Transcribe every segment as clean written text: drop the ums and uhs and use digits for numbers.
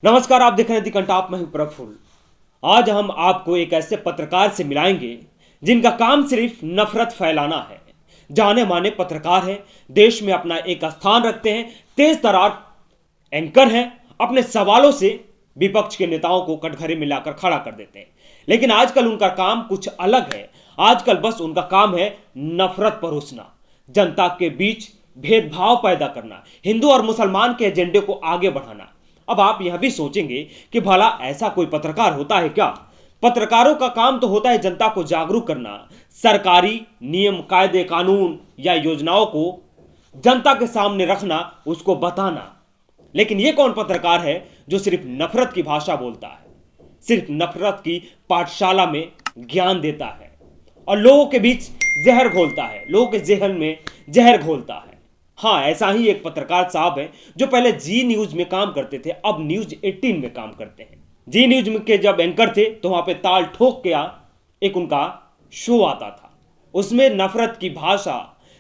नमस्कार, आप देख रहे हैं दी कंटाप में हूं प्रफुल्ल। आज हम आपको एक ऐसे पत्रकार से मिलाएंगे जिनका काम सिर्फ नफरत फैलाना है। जाने माने पत्रकार हैं, देश में अपना एक स्थान रखते हैं, तेज तर्रार एंकर हैं, अपने सवालों से विपक्ष के नेताओं को कटघरे में लाकर खड़ा कर देते हैं। लेकिन आजकल उनका काम कुछ अलग है। आजकल बस उनका काम है नफरत परोसना, जनता के बीच भेदभाव पैदा करना, हिंदू और मुसलमान के एजेंडे को आगे बढ़ाना। अब आप यह भी सोचेंगे कि भला ऐसा कोई पत्रकार होता है क्या? पत्रकारों का काम तो होता है जनता को जागरूक करना, सरकारी नियम, कायदे, कानून या योजनाओं को जनता के सामने रखना, उसको बताना। लेकिन यह कौन पत्रकार है जो सिर्फ नफरत की भाषा बोलता है, सिर्फ नफरत की पाठशाला में ज्ञान देता है और लोगों के बीच जहर घोलता है, लोगों के जहन में जहर घोलता है? हाँ, ऐसा ही एक पत्रकार साहब है जो पहले जी न्यूज में काम करते थे, अब न्यूज 18 में काम करते हैं। जी न्यूज के जब एंकर थे तो वहां पे ताल ठोक के एक उनका शो आता था। उसमें नफरत की भाषा,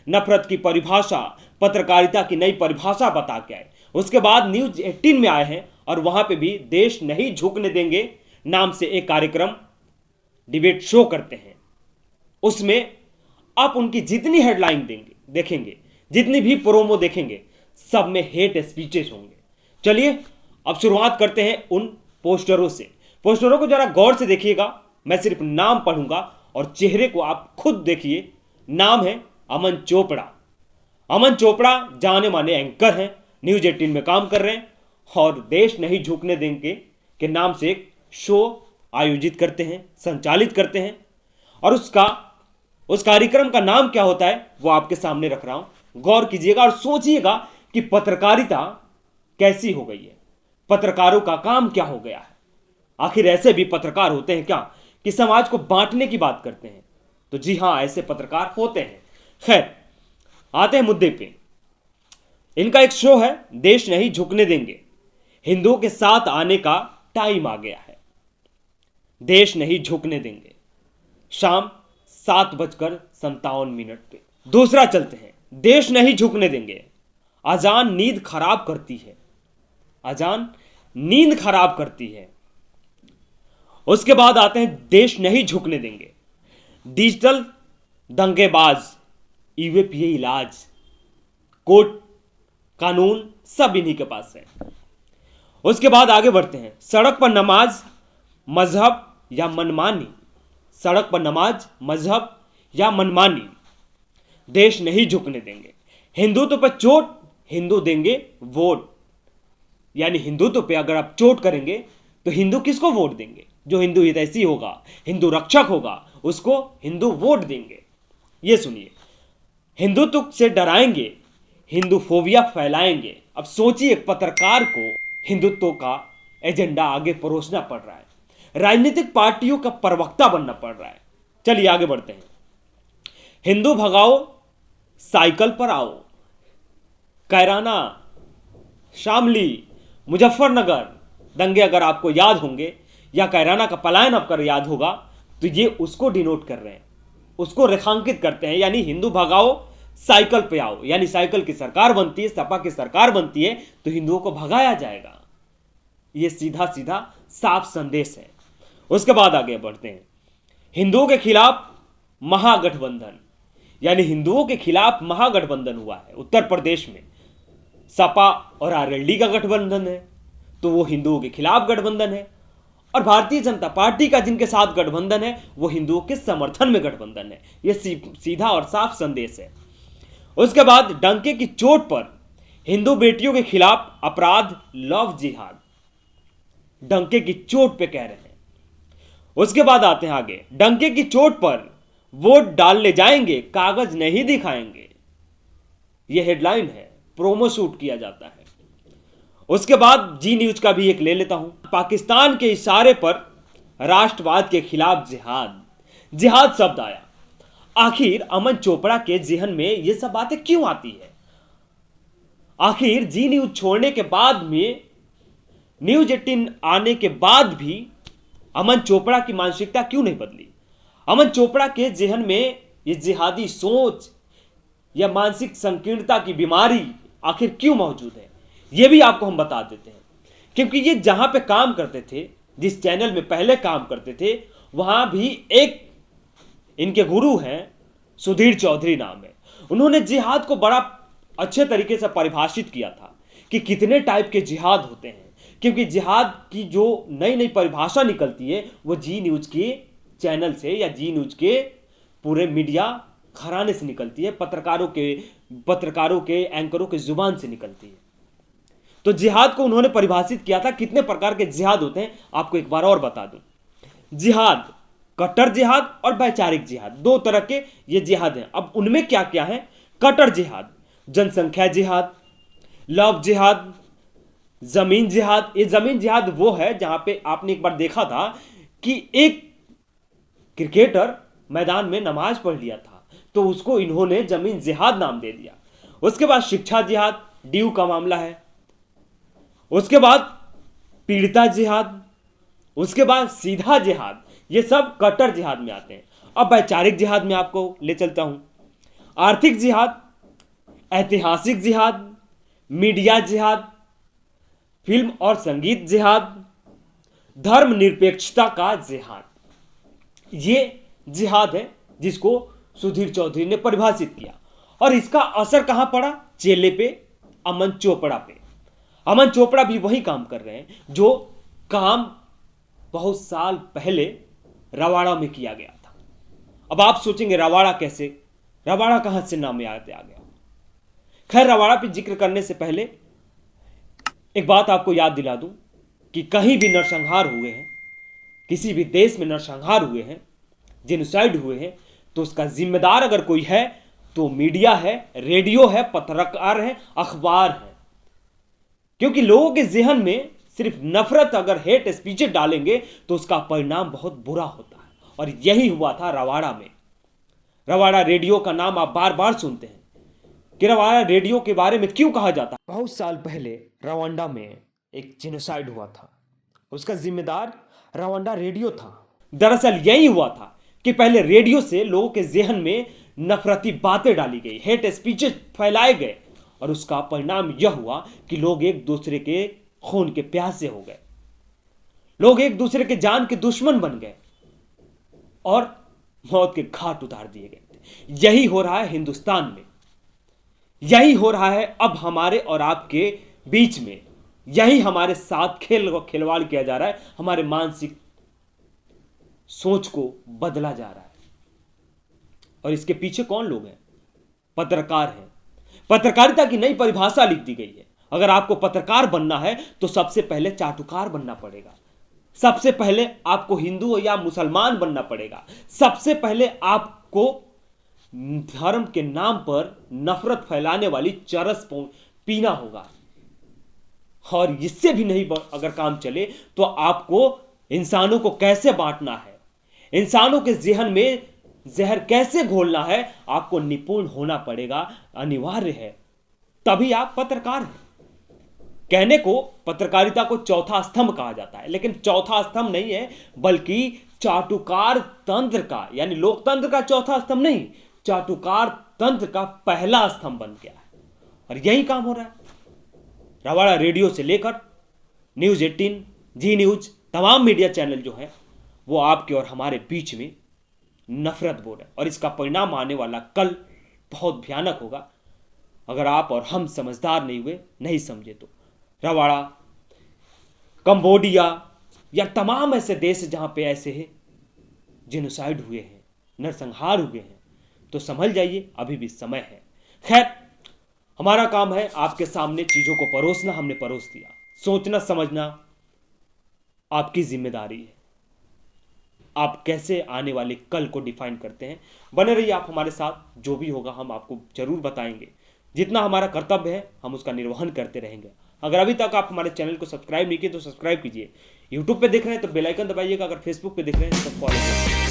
नफरत की परिभाषा, पत्रकारिता की नई परिभाषा बता के आए। उसके बाद न्यूज 18 में आए हैं और वहां पे भी देश नहीं झुकने देंगे नाम से एक कार्यक्रम, डिबेट शो करते हैं। उसमें आप उनकी जितनी हेडलाइन देखेंगे, जितनी भी प्रोमो देखेंगे, सब में हेट स्पीचेस होंगे। चलिए अब शुरुआत करते हैं उन पोस्टरों से। पोस्टरों को जरा गौर से देखिएगा, मैं सिर्फ नाम पढ़ूंगा और चेहरे को आप खुद देखिए। नाम है अमन चोपड़ा। अमन चोपड़ा जाने माने एंकर हैं, न्यूज 18 में काम कर रहे हैं और देश नहीं झुकने देंगे के नाम से एक शो आयोजित करते हैं, संचालित करते हैं। और उस कार्यक्रम का नाम क्या होता है वो आपके सामने रख रहा हूं। गौर कीजिएगा और सोचिएगा कि पत्रकारिता कैसी हो गई है, पत्रकारों का काम क्या हो गया है। आखिर ऐसे भी पत्रकार होते हैं क्या कि समाज को बांटने की बात करते हैं? तो जी हां, ऐसे पत्रकार होते हैं। खैर, आते हैं मुद्दे पे। इनका एक शो है, देश नहीं झुकने देंगे। हिंदुओं के साथ आने का टाइम आ गया है। देश नहीं झुकने देंगे, शाम 7:57 पे। दूसरा चलते हैं, देश नहीं झुकने देंगे, अजान नींद खराब करती है। अजान नींद खराब करती है। उसके बाद आते हैं, देश नहीं झुकने देंगे, डिजिटल दंगेबाज, ईवीपीए इलाज, कोर्ट कानून सब इन्हीं के पास है। उसके बाद आगे बढ़ते हैं, सड़क पर नमाज, मजहब या मनमानी। सड़क पर नमाज, मजहब या मनमानी, देश नहीं झुकने देंगे। हिंदुत्व पर चोट, हिंदू देंगे वोट। यानी हिंदुत्व पे अगर आप चोट करेंगे तो हिंदू किसको वोट देंगे? जो हिंदू हितैषी होगा, हिंदू रक्षक होगा, उसको हिंदू वोट देंगे। ये सुनिए, हिंदुत्व से डराएंगे, हिंदू फोबिया फैलाएंगे। अब सोचिए, एक पत्रकार को हिंदुत्व का एजेंडा आगे परोसना पड़ रहा है, राजनीतिक पार्टियों का प्रवक्ता बनना पड़ रहा है। चलिए आगे बढ़ते हैं। हिंदू भगाओ, साइकिल पर आओ। कैराना, शामली, मुजफ्फरनगर दंगे अगर आपको याद होंगे, या कैराना का पलायन आपको याद होगा, तो ये उसको डिनोट कर रहे हैं, उसको रेखांकित करते हैं। यानी हिंदू भगाओ, साइकिल पे आओ। यानी साइकिल की सरकार बनती है, सपा की सरकार बनती है तो हिंदुओं को भगाया जाएगा। ये सीधा सीधा साफ संदेश है। उसके बाद आगे बढ़ते हैं, हिंदुओं के खिलाफ महागठबंधन। यानी हिंदुओं के खिलाफ महागठबंधन हुआ है उत्तर प्रदेश में। सपा और आरएलडी का गठबंधन है तो वो हिंदुओं के खिलाफ गठबंधन है, और भारतीय जनता पार्टी का जिनके साथ गठबंधन है वो हिंदुओं के समर्थन में गठबंधन है। ये सीधा और साफ संदेश है। उसके बाद डंके की चोट पर हिंदू बेटियों के खिलाफ अपराध, लव जिहाद, डंके की चोट पे कह रहे हैं। उसके बाद आते हैं आगे, डंके की चोट पर वोट डालने जाएंगे, कागज नहीं दिखाएंगे। यह हेडलाइन है, प्रोमो शूट किया जाता है। उसके बाद जी न्यूज का भी एक ले लेता हूं, पाकिस्तान के इशारे पर राष्ट्रवाद के खिलाफ जिहाद। जिहाद शब्द आया, आखिर अमन चोपड़ा के जहन में यह सब बातें क्यों आती है? आखिर जी न्यूज छोड़ने के बाद में, न्यूज 18 आने के बाद भी अमन चोपड़ा की मानसिकता क्यों नहीं बदली? अमन चोपड़ा के जहन में ये जिहादी सोच या मानसिक संकीर्णता की बीमारी आखिर क्यों मौजूद है? ये भी आपको हम बता देते हैं क्योंकि ये जहां पे काम करते थे, जिस चैनल में पहले काम करते थे, वहां भी एक इनके गुरु हैं, सुधीर चौधरी नाम है। उन्होंने जिहाद को बड़ा अच्छे तरीके से परिभाषित किया था कि कितने टाइप के जिहाद होते हैं, क्योंकि जिहाद की जो नई नई परिभाषा निकलती है वो जी न्यूज के चैनल से या जी न्यूज के पूरे मीडिया घराने से निकलती है, पत्रकारों के एंकरों के जुबान से निकलती है। तो जिहाद को उन्होंने परिभाषित किया था। कितने प्रकार के जिहाद होते हैं आपको एक बार और बता दूं। जिहाद, कट्टर जिहाद और वैचारिक जिहाद, दो तरह के ये जिहाद हैं। अब उनमें क्या क्या है? कट्टर जिहाद, जनसंख्या जिहाद, लव जिहाद, जमीन जिहाद। ये जमीन जिहाद वो है जहां पे आपने एक बार देखा था कि एक क्रिकेटर मैदान में नमाज पढ़ लिया था, तो उसको इन्होंने जमीन जिहाद नाम दे दिया। उसके बाद शिक्षा जिहाद, ड्यू का मामला है। उसके बाद पीड़िता जिहाद, उसके बाद सीधा जिहाद, ये सब कट्टर जिहाद में आते हैं। अब वैचारिक जिहाद में आपको ले चलता हूं। आर्थिक जिहाद, ऐतिहासिक जिहाद, मीडिया जिहाद, फिल्म और संगीत जिहाद, धर्मनिरपेक्षता का जिहाद। ये जिहाद है जिसको सुधीर चौधरी ने परिभाषित किया। और इसका असर कहां पड़ा? चेले पे, अमन चोपड़ा पे। अमन चोपड़ा भी वही काम कर रहे हैं जो काम बहुत साल पहले रवाड़ा में किया गया था। अब आप सोचेंगे रवाड़ा कैसे, रवाड़ा कहां से नाम याद आ गया? खैर, रवाड़ा पे जिक्र करने से पहले एक बात आपको याद दिला दूं कि कहीं भी नरसंहार हुए हैं, किसी भी देश में नरसंहार हुए हैं, जेनोसाइड हुए हैं, तो उसका जिम्मेदार अगर कोई है तो मीडिया है, रेडियो है, पत्रकार है, अखबार है। क्योंकि लोगों के जहन में सिर्फ नफरत, अगर हेट स्पीचेस डालेंगे तो उसका परिणाम बहुत बुरा होता है। और यही हुआ था रवाड़ा में। रवाड़ा रेडियो का नाम आप बार बार सुनते हैं कि रवाड़ा रेडियो के बारे में क्यों कहा जाता है? बहुत साल पहले रवांडा में एक जेनोसाइड हुआ था, उसका जिम्मेदार रवांडा रेडियो था। दरअसल यही हुआ था कि पहले रेडियो से लोगों के जहन में नफरती बातें डाली गई, हेट स्पीचेस फैलाए गए, और उसका परिणाम यह हुआ कि लोग एक दूसरे के खून के प्यासे हो गए, लोग एक दूसरे के जान के दुश्मन बन गए और मौत के घाट उतार दिए गए। यही हो रहा है हिंदुस्तान में, यही हो रहा है अब हमारे और आपके बीच में, यही हमारे साथ खिलवाड़ किया जा रहा है, हमारे मानसिक सोच को बदला जा रहा है। और इसके पीछे कौन लोग हैं? पत्रकार हैं। पत्रकारिता की नई परिभाषा लिख दी गई है। अगर आपको पत्रकार बनना है तो सबसे पहले चाटुकार बनना पड़ेगा, सबसे पहले आपको हिंदू या मुसलमान बनना पड़ेगा, सबसे पहले आपको धर्म के नाम पर नफरत फैलाने वाली चरस पीना होगा। और इससे भी नहीं अगर काम चले तो आपको इंसानों को कैसे बांटना है, इंसानों के जहन में जहर कैसे घोलना है, आपको निपुण होना पड़ेगा, अनिवार्य है। तभी आप पत्रकार हैं। कहने को पत्रकारिता को चौथा स्तंभ कहा जाता है, लेकिन चौथा स्तंभ नहीं है, बल्कि चाटुकार तंत्र का, यानी लोकतंत्र का चौथा स्तंभ नहीं, चाटुकार तंत्र का पहला स्तंभ बन गया है। और यही काम हो रहा है। रवाड़ा रेडियो से लेकर न्यूज़ 18, जी न्यूज, तमाम मीडिया चैनल जो है वो आपके और हमारे बीच में नफरत बोल रहे हैं। और इसका परिणाम आने वाला कल बहुत भयानक होगा अगर आप और हम समझदार नहीं हुए, नहीं समझे तो। रवाड़ा, कंबोडिया या तमाम ऐसे देश जहां पे ऐसे हैं जेनोसाइड हुए हैं, नरसंहार हुए हैं, तो समझ जाइए अभी भी समय है। खैर, हमारा काम है आपके सामने चीजों को परोसना, हमने परोस दिया। सोचना समझना आपकी जिम्मेदारी है। आप कैसे आने वाले कल को डिफाइन करते हैं। बने रहिए आप हमारे साथ, जो भी होगा हम आपको जरूर बताएंगे। जितना हमारा कर्तव्य है हम उसका निर्वहन करते रहेंगे। अगर अभी तक आप हमारे चैनल को सब्सक्राइब नहीं किए तो सब्सक्राइब कीजिए। यूट्यूब पे देख रहे हैं तो बेल आइकन दबाइएगा, अगर फेसबुक पे देख रहे हैं तो फॉलो कीजिए।